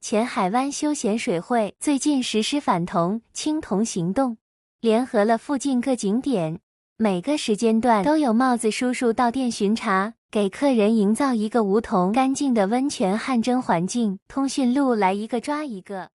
前海湾休闲水会最近实施反同清同行动，联合了附近各景点，每个时间段都有帽子叔叔到店巡查，给客人营造一个无铜干净的温泉汗蒸环境。通讯录来一个抓一个。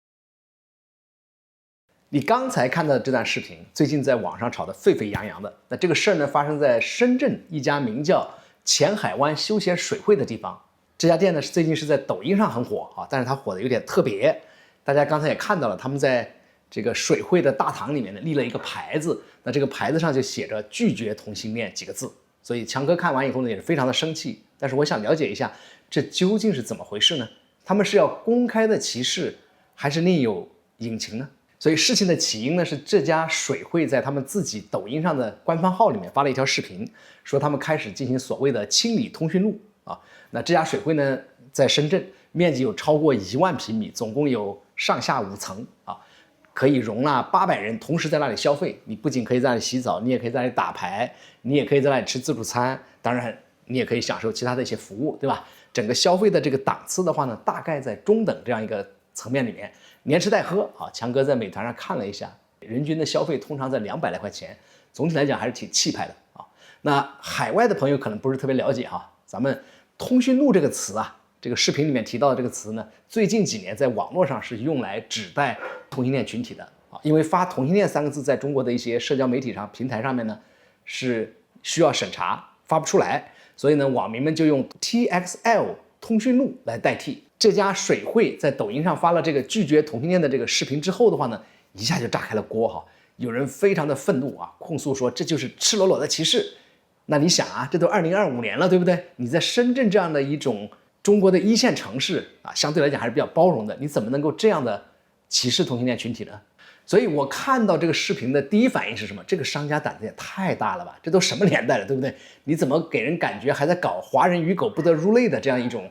你刚才看到的这段视频，最近在网上炒得沸沸扬扬的。那这个事儿呢，发生在深圳一家名叫前海湾休闲水会的地方。这家店呢，最近是在抖音上很火啊，但是它火的有点特别。大家刚才也看到了，他们在这个水会的大堂里面呢立了一个牌子，那这个牌子上就写着"拒绝同性恋"几个字。所以强哥看完以后呢，也是非常的生气。但是我想了解一下，这究竟是怎么回事呢？他们是要公开的歧视，还是另有隐情呢？所以事情的起因呢，是这家水会在他们自己抖音上的官方号里面发了一条视频，说他们开始进行所谓的清理通讯录啊。那这家水会呢，在深圳，面积有超过1万平米，总共有上下5层啊，可以容纳800人同时在那里消费。你不仅可以在那里洗澡，你也可以在那里打牌，你也可以在那里吃自助餐，当然你也可以享受其他的一些服务，对吧？整个消费的这个档次的话呢，大概在中等这样一个层面里面，连吃带喝啊。强哥在美团上看了一下，人均的消费通常在200来块钱，总体来讲还是挺气派的啊。那海外的朋友可能不是特别了解哈，咱们通讯录这个词啊，这个视频里面提到的这个词呢，最近几年在网络上是用来指代同性恋群体的啊，因为发同性恋3个字在中国的一些社交媒体上平台上面呢是需要审查，发不出来，所以呢网民们就用 TXL 通讯录来代替。这家水会在抖音上发了这个拒绝同性恋的这个视频之后的话呢，一下就炸开了锅哈，有人非常的愤怒啊，控诉说这就是赤裸裸的歧视。那你想啊，这都2025年了，对不对？你在深圳这样的一种中国的1线城市啊，相对来讲还是比较包容的，你怎么能够这样的歧视同性恋群体呢？所以我看到这个视频的第一反应是什么？这个商家胆子也太大了吧！这都什么年代了，对不对？你怎么给人感觉还在搞华人与狗不得入类的这样一种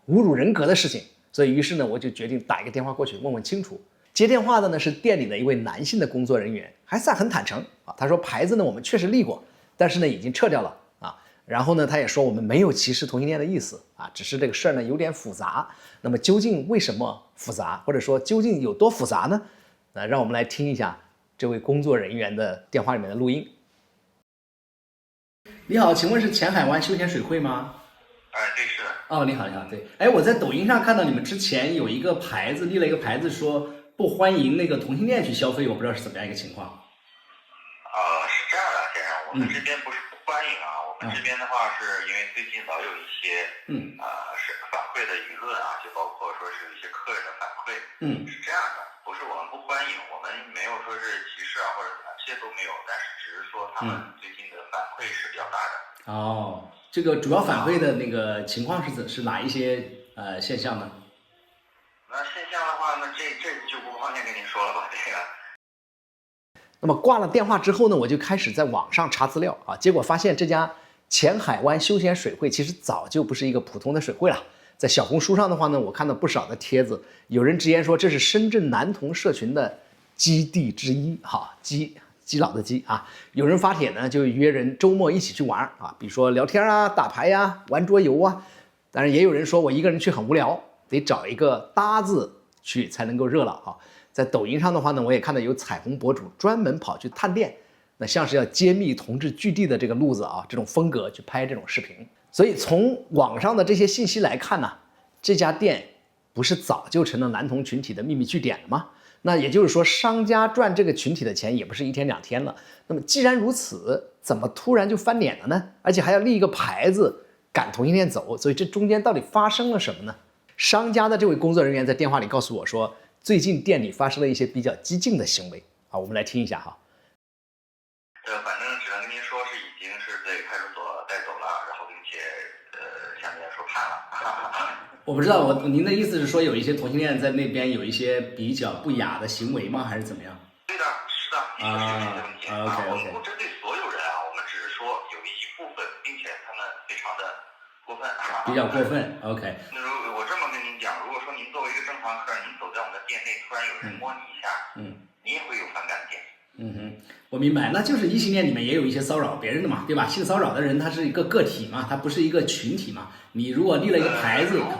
侮辱人格的事情？所以于是呢，我就决定打一个电话过去问问清楚。接电话的呢是店里的一位男性的工作人员，还算很坦诚啊。他说牌子呢我们确实立过，但是呢已经撤掉了啊。然后呢他也说我们没有歧视同性恋的意思啊，只是这个事儿呢有点复杂。那么究竟为什么复杂，或者说究竟有多复杂呢？那让我们来听一下这位工作人员的电话里面的录音。你好，请问是前海湾休闲水会吗？对，是的。哦，你好，你好，对。哎，我在抖音上看到你们之前有一个牌子，立了一个牌子说不欢迎那个同性恋去消费，我不知道是怎么样一个情况。是这样的，先生，我们这边不是不欢迎啊，我们这边的话是因为最近早有一些是反馈的舆论啊，就包括说是一些客人的反馈，是这样的，不是我们不欢迎，我们没有说是歧视啊或者怎么样，这些都没有，但是只是说他们最近的反馈是比较大的。哦，这个主要反馈的那个情况是哪一些现象呢？那现象的话，那这就不方便跟您说了吧，这个。那么挂了电话之后呢，我就开始在网上查资料啊，结果发现这家前海湾休闲水会其实早就不是一个普通的水会了。在小红书上的话呢，我看到不少的帖子，有人直言说这是深圳男同社群的基地之一，基佬的基啊。有人发帖呢，就约人周末一起去玩啊，比如说聊天啊、打牌呀、玩桌游啊。当然也有人说我一个人去很无聊，得找一个搭子去才能够热闹啊。在抖音上的话呢，我也看到有彩虹博主专门跑去探店，那像是要揭秘同志聚地的这个路子啊，这种风格去拍这种视频。所以从网上的这些信息来看呢，这家店不是早就成了男同群体的秘密据点了吗？那也就是说，商家赚这个群体的钱也不是1天2天了。那么既然如此，怎么突然就翻脸了呢？而且还要立一个牌子赶同性恋走，所以这中间到底发生了什么呢？商家的这位工作人员在电话里告诉我说，最近店里发生了一些比较激进的行为啊，我们来听一下哈。反正只能跟您说是已经是被派出所带走了，然后并且向您说判了。我不知道，您的意思是说有一些同性恋在那边有一些比较不雅的行为吗？还是怎么样？对的，是的，的确是这个问题啊。我们不针对所有人啊，我们只是说有一部分，并且他们非常的过分，比较过分。OK。那我这么跟您讲，如果说您作为一个正常客人，您走在我们的店内，突然有人摸你一下，你也会有反感的点。我明白，那就是异性恋里面也有一些骚扰别人的嘛，对吧？性骚扰的人他是一个个体嘛，他不是一个群体嘛。你如果立了一个牌子，如果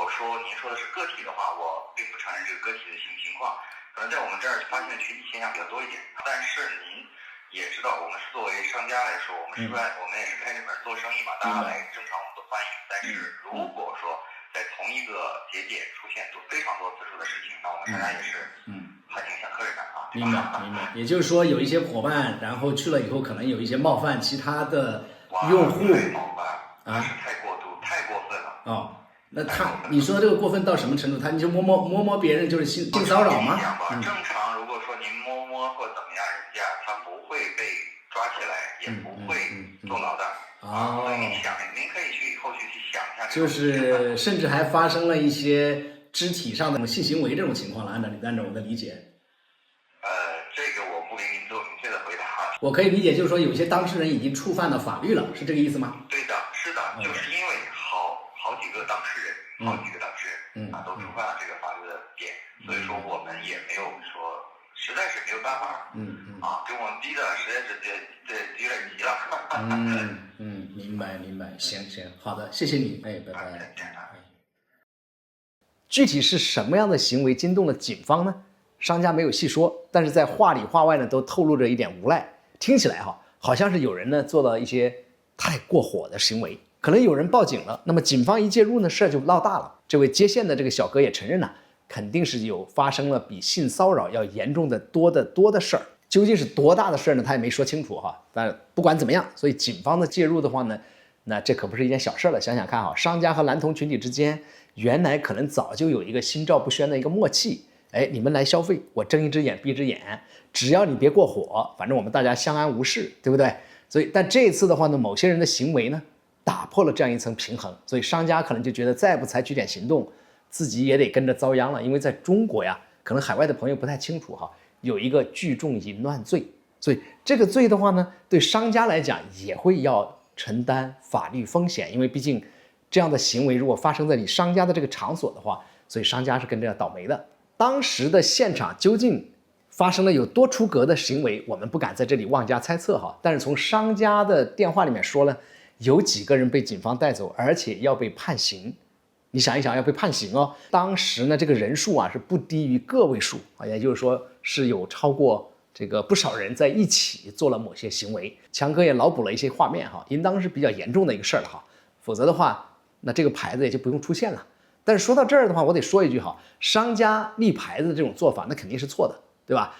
说您说的是个体体的话，我并不承认这个个体的情况，可能在我们这儿发现的群体现象比较多一点。但是您也知道，我们是作为商家来说，我们也是开这门做生意嘛，大家来正常我们都欢迎。但是如果说在同一个节点出现非常多次数的事情，那我们商家也是很影响客人的啊。明白。也就是说，有一些伙伴，然后去了以后，可能有一些冒犯其他的用户。冒犯啊，是太过分了。哦，那你说这个过分到什么程度？你就摸别人就是性骚扰吗？正常，如果说您摸或怎么样，人家他不会被抓起来，也不会坐牢的。所以您可以后续去想一下。就是甚至还发生了一些肢体上的性行为这种情况了，按照我的理解。这个我不给您做明确的回答。我可以理解，就是说有些当事人已经触犯了法律了，是这个意思吗？对的，是的，就是因为好几个当事人都触犯了这个法律的点，所以说我们也没有说，实在是没有办法，给我们逼的实在是有点急了。明白，行，好的，谢谢你，拜拜。具体是什么样的行为惊动了警方呢？商家没有细说，但是在话里话外呢，都透露着一点无赖。听起来好像是有人呢做了一些太过火的行为，可能有人报警了，那么警方一介入呢，事儿就闹大了。这位接线的这个小哥也承认了，肯定是有发生了比性骚扰要严重的多的事儿。究竟是多大的事儿呢？他也没说清楚但不管怎么样，所以警方的介入的话呢，那这可不是一件小事了。想想看商家和男童群体之间原来可能早就有一个心照不宣的一个默契。你们来消费，我睁一只眼闭一只眼，只要你别过火，反正我们大家相安无事，对不对？所以，但这一次的话呢，某些人的行为呢，打破了这样一层平衡，所以商家可能就觉得再不采取点行动，自己也得跟着遭殃了。因为在中国呀，可能海外的朋友不太清楚有一个聚众淫乱罪，所以这个罪的话呢，对商家来讲也会要承担法律风险，因为毕竟这样的行为如果发生在你商家的这个场所的话，所以商家是跟着要倒霉的。当时的现场究竟发生了有多出格的行为，我们不敢在这里妄加猜测但是从商家的电话里面说了，有几个人被警方带走，而且要被判刑。你想一想，要被判刑当时呢，这个人数是不低于个位数也就是说是有超过这个不少人在一起做了某些行为。强哥也脑补了一些画面应当是比较严重的一个事儿了否则的话，那这个牌子也就不用出现了。但是说到这儿的话，我得说一句商家立牌子的这种做法那肯定是错的，对吧？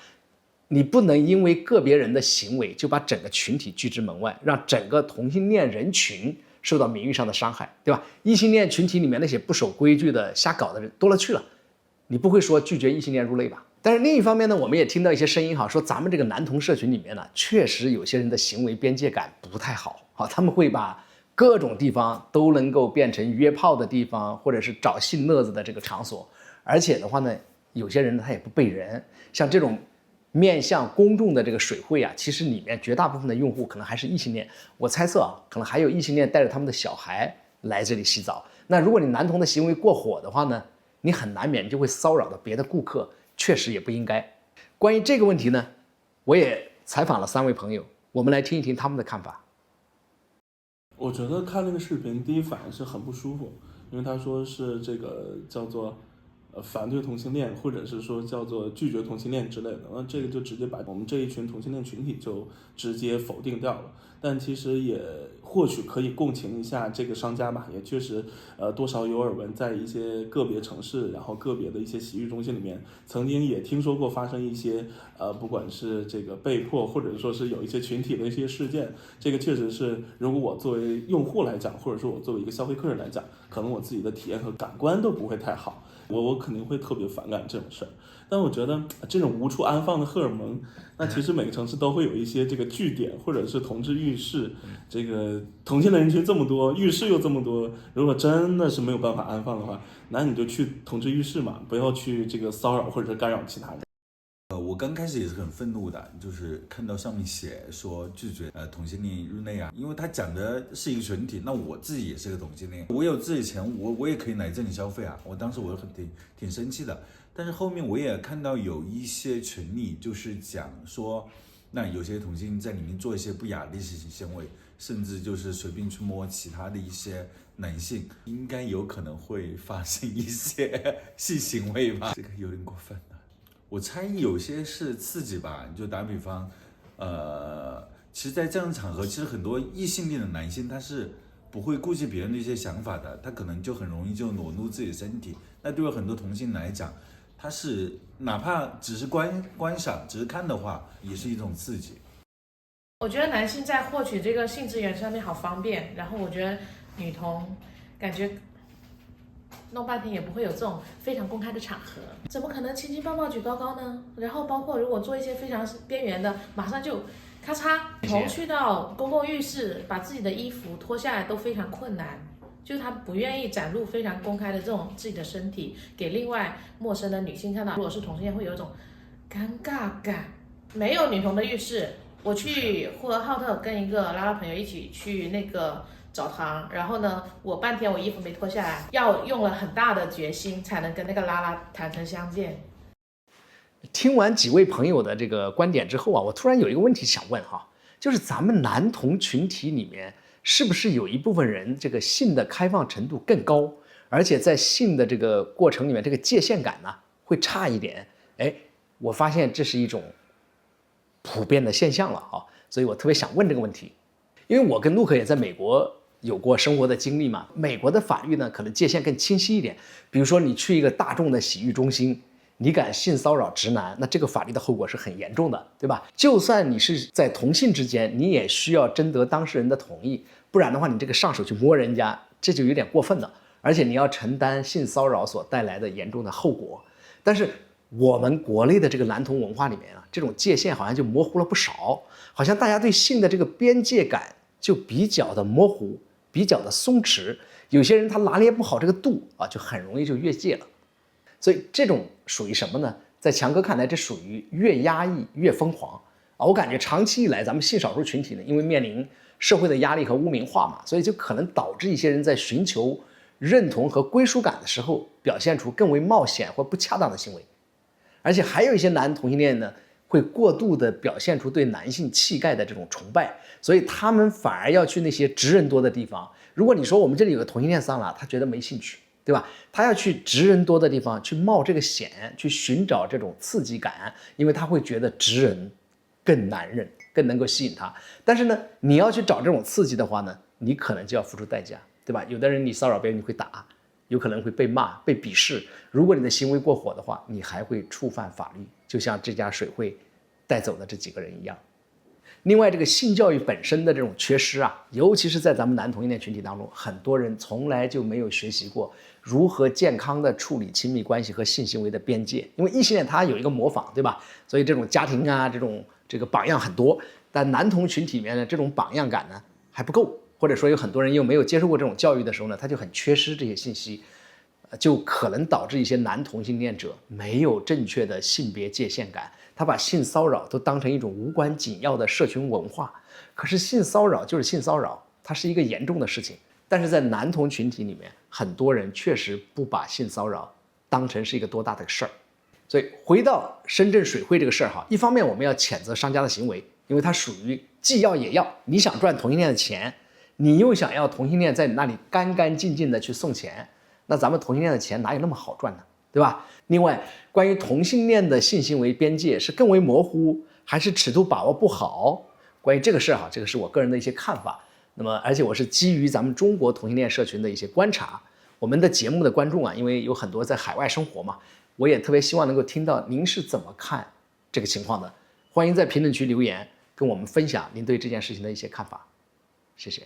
你不能因为个别人的行为就把整个群体拒之门外，让整个同性恋人群受到名誉上的伤害，对吧？异性恋群体里面那些不守规矩的瞎搞的人多了去了，你不会说拒绝异性恋入内吧？但是另一方面呢，我们也听到一些声音说咱们这个男同社群里面呢，确实有些人的行为边界感不太好他们会把各种地方都能够变成约炮的地方，或者是找性乐子的这个场所。而且的话呢，有些人他也不背人，像这种面向公众的这个水会其实里面绝大部分的用户可能还是异性恋。我猜测可能还有异性恋带着他们的小孩来这里洗澡。那如果你男童的行为过火的话呢，你很难免就会骚扰到别的顾客，确实也不应该。关于这个问题呢，我也采访了3位朋友，我们来听一听他们的看法。我觉得看那个视频，第一反应是很不舒服，因为他说是这个叫做反对同性恋，或者是说叫做拒绝同性恋之类的，那这个就直接把我们这一群同性恋群体就直接否定掉了。但其实也或许可以共情一下这个商家吧，也确实多少有耳闻，在一些个别城市，然后个别的一些洗浴中心里面，曾经也听说过发生一些不管是这个被迫，或者说是有一些群体的一些事件。这个确实是，如果我作为用户来讲，或者说我作为一个消费客人来讲，可能我自己的体验和感官都不会太好，我肯定会特别反感这种事儿。但我觉得这种无处安放的荷尔蒙，那其实每个城市都会有一些这个据点，或者是同志浴室。这个同性恋人群这么多，浴室又这么多，如果真的是没有办法安放的话，那你就去同志浴室嘛，不要去这个骚扰或者是干扰其他人。我刚开始也是很愤怒的，就是看到上面写说拒绝同性恋入内因为他讲的是一个群体，那我自己也是个同性恋，我有自己钱，我也可以来这里消费我当时我挺生气的。但是后面我也看到有一些群里就是讲说那有些同性在里面做一些不雅的性行为，甚至就是随便去摸其他的一些男性，应该有可能会发生一些性行为吧？这个有点过分了。我猜有些是刺激吧，就打比方，其实，在这样的场合，其实很多异性恋的男性他是不会顾及别人的一些想法的，他可能就很容易就裸露自己的身体。那对于很多同性来讲，他是哪怕只是观赏，只是看的话，也是一种刺激。我觉得男性在获取这个性资源上面好方便，然后我觉得女同感觉弄半天也不会有这种非常公开的场合，怎么可能亲亲抱抱举高高呢？然后包括如果做一些非常边缘的，马上就咔嚓，同去到公共浴室把自己的衣服脱下来都非常困难，就是他不愿意展露非常公开的这种自己的身体给另外陌生的女性看到。如果是同性恋会有一种尴尬感。没有女同的浴室，我去呼和浩特跟一个拉拉朋友一起去那个澡堂，然后呢，我半天我衣服没脱下来，要用了很大的决心才能跟那个拉拉坦诚相见。听完几位朋友的这个观点之后啊，我突然有一个问题想问哈，就是咱们男同群体里面是不是有一部分人这个性的开放程度更高，而且在性的这个过程里面这个界限感呢会差一点？哎，我发现这是一种普遍的现象了啊，所以我特别想问这个问题，因为我跟陆克也在美国有过生活的经历嘛。美国的法律呢，可能界限更清晰一点。比如说，你去一个大众的洗浴中心，你敢性骚扰直男，那这个法律的后果是很严重的，对吧？就算你是在同性之间，你也需要征得当事人的同意，不然的话，你这个上手去摸人家，这就有点过分了。而且你要承担性骚扰所带来的严重的后果。但是我们国内的这个男同文化里面啊，这种界限好像就模糊了不少，好像大家对性的这个边界感就比较的模糊，比较的松弛。有些人他拿捏不好这个度啊，就很容易就越界了。所以这种属于什么呢？在强哥看来，这属于越压抑越疯狂啊！我感觉长期以来，咱们性少数群体呢，因为面临社会的压力和污名化嘛，所以就可能导致一些人在寻求认同和归属感的时候，表现出更为冒险或不恰当的行为。而且还有一些男同性恋呢，会过度的表现出对男性气概的这种崇拜，所以他们反而要去那些直人多的地方。如果你说我们这里有个同性恋桑拿，他觉得没兴趣，对吧？他要去直人多的地方去冒这个险，去寻找这种刺激感，因为他会觉得直人更男人，更能够吸引他。但是呢，你要去找这种刺激的话呢，你可能就要付出代价，对吧？有的人你骚扰别人，你会打，有可能会被骂、被鄙视。如果你的行为过火的话，你还会触犯法律，就像这家水会带走的这几个人一样。另外，这个性教育本身的这种缺失啊，尤其是在咱们男同性恋群体当中，很多人从来就没有学习过如何健康的处理亲密关系和性行为的边界。因为异性恋他有一个模仿，对吧？所以这种家庭啊，这个榜样很多，但男同群体里面的这种榜样感呢还不够，或者说有很多人又没有接受过这种教育的时候呢，他就很缺失这些信息，就可能导致一些男同性恋者没有正确的性别界限感，他把性骚扰都当成一种无关紧要的社群文化。可是性骚扰就是性骚扰，它是一个严重的事情。但是在男同群体里面，很多人确实不把性骚扰当成是一个多大的事儿。所以回到深圳水会这个事儿哈，一方面我们要谴责商家的行为，因为它属于既要也要。你想赚同性恋的钱，你又想要同性恋在你那里干干净净的去送钱，那咱们同性恋的钱哪有那么好赚呢？对吧？另外，关于同性恋的性行为边界是更为模糊，还是尺度把握不好？关于这个事哈，这个是我个人的一些看法。那么，而且我是基于咱们中国同性恋社群的一些观察。我们的节目的观众啊，因为有很多在海外生活嘛，我也特别希望能够听到您是怎么看这个情况的。欢迎在评论区留言，跟我们分享您对这件事情的一些看法。谢谢。